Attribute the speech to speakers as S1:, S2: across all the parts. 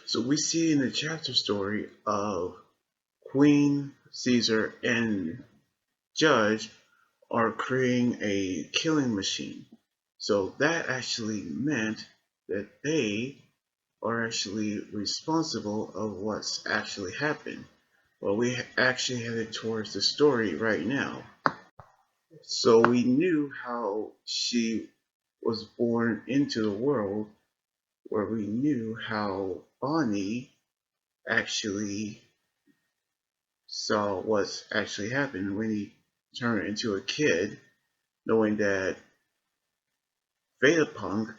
S1: So we see in the chapter story of Queen, Caesar, and Judge are creating a killing machine. So that actually meant that they are actually responsible of what's actually happened. Well, we actually headed towards the story right now. So we knew how she was born into the world, where we knew how Bonnie actually saw what's actually happened when he turned into a kid, knowing that Vegapunk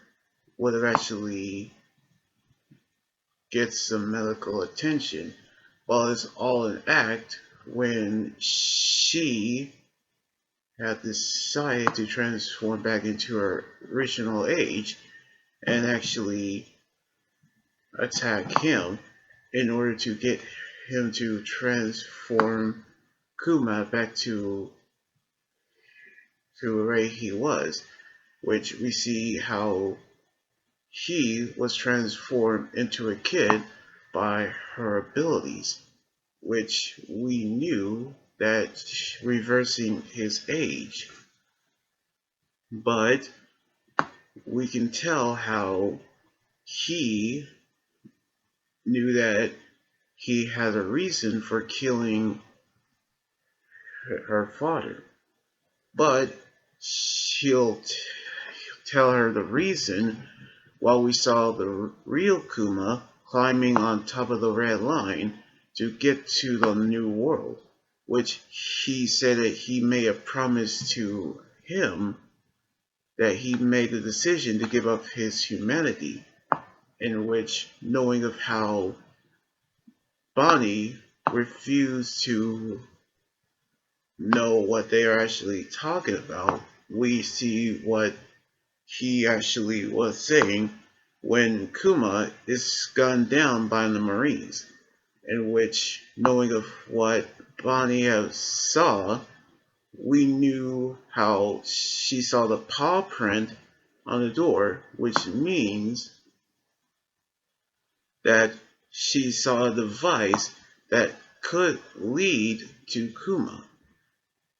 S1: would have actually get some medical attention. While it's all an act when she had decided to transform back into her original age and actually attack him in order to get him to transform Kuma back to the way he was, which we see how he was transformed into a kid by her abilities, which we knew that reversing his age. But we can tell how he knew that he had a reason for killing her father. But she'll tell her the reason while we saw the real Kuma climbing on top of the red line to get to the new world, which he said that he made a promise to him that he made the decision to give up his humanity, in which, knowing of how Bonnie refused to know what they are actually talking about, we see what he actually was saying when Kuma is gunned down by the Marines, in which, knowing of what Bonnie saw, we knew how she saw the paw print on the door, which means that she saw a device that could lead to Kuma.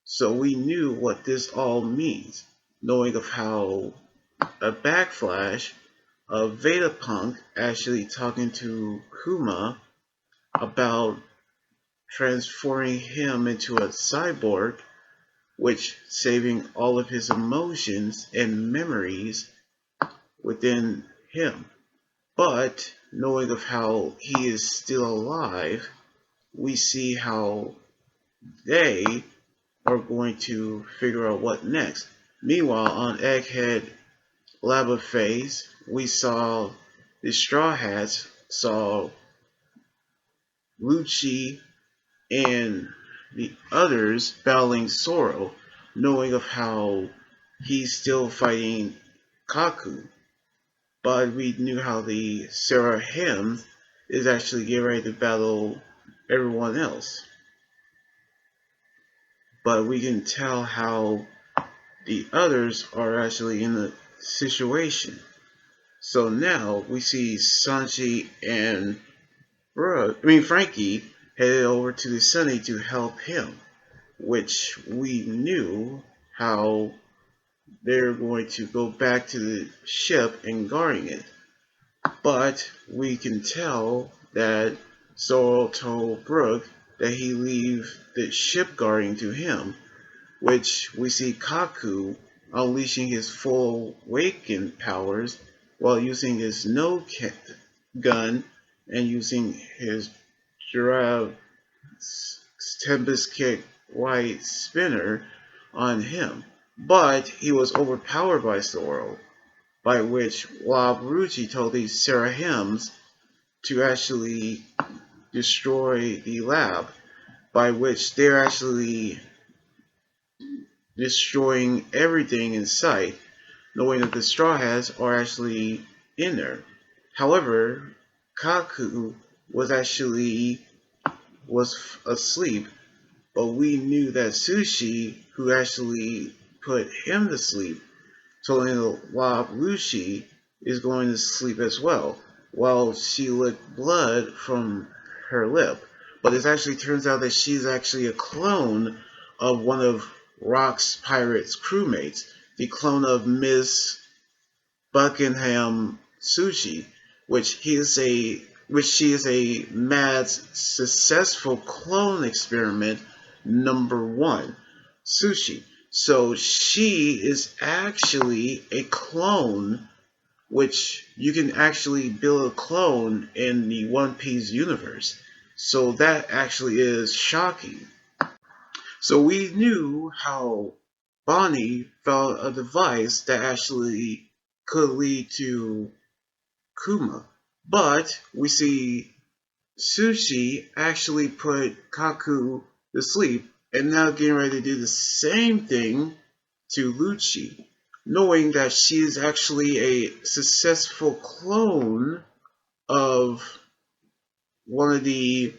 S1: So we knew what this all means, knowing of how a backflash of Vegapunk actually talking to Kuma about transforming him into a cyborg, which saving all of his emotions and memories within him. But knowing of how he is still alive, we see how they are going to figure out what next. Meanwhile, on Egghead Lava Phase, we saw the Straw Hats saw Lucci and the others battling Zoro, knowing of how he's still fighting Kaku. But we knew how the Sarah Hymn is actually getting ready to battle everyone else. But we can tell how the others are actually in the situation. So now we see Sanji and Frankie headed over to the Sunny to help him, which we knew how they're going to go back to the ship and guarding it. But we can tell that Zoro told Brook that he leave the ship guarding to him, which we see Kaku unleashing his full awakened powers while using his no gun and using his Giraffe Tempest Kick White Spinner on him. But he was overpowered by Zoro, by which Wabruchi told these Serahims to actually destroy the lab, by which they're actually destroying everything in sight, knowing that the Straw Hats are actually in there. However, Kaku was asleep, but we knew that Sushi, who actually put him to sleep, told him that Wab Lucy is going to sleep as well. while she licked blood from her lip. But it actually turns out that she's actually a clone of one of Rock's Pirates crewmates, the clone of Miss Buckingham Stussy, which she is a mad successful clone experiment number 1, Sushi. So she is actually a clone, which you can actually build a clone in the One Piece universe. So that actually is shocking. So we knew how Bonnie found a device that actually could lead to Kuma. But we see Sushi actually put Kaku to sleep and now getting ready to do the same thing to Lucci, knowing that she is actually a successful clone of one of the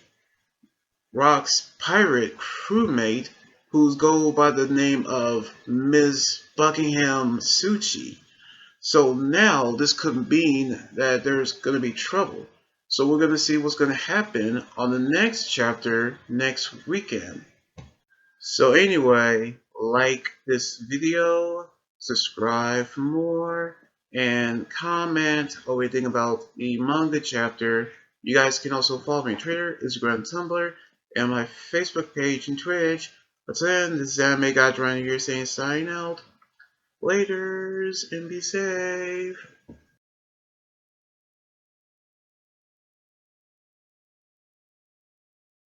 S1: Rock's pirate crewmate who's go by the name of Ms. Buckingham Suchi. So now this could mean that there's going to be trouble. So we're going to see what's going to happen on the next chapter next weekend. So anyway, like this video, subscribe for more, and comment what you think about the manga chapter. You guys can also follow me on Twitter, Instagram, Tumblr, and my Facebook page and Twitch. But then, this is Anime God around here saying sign out. Laters and be safe.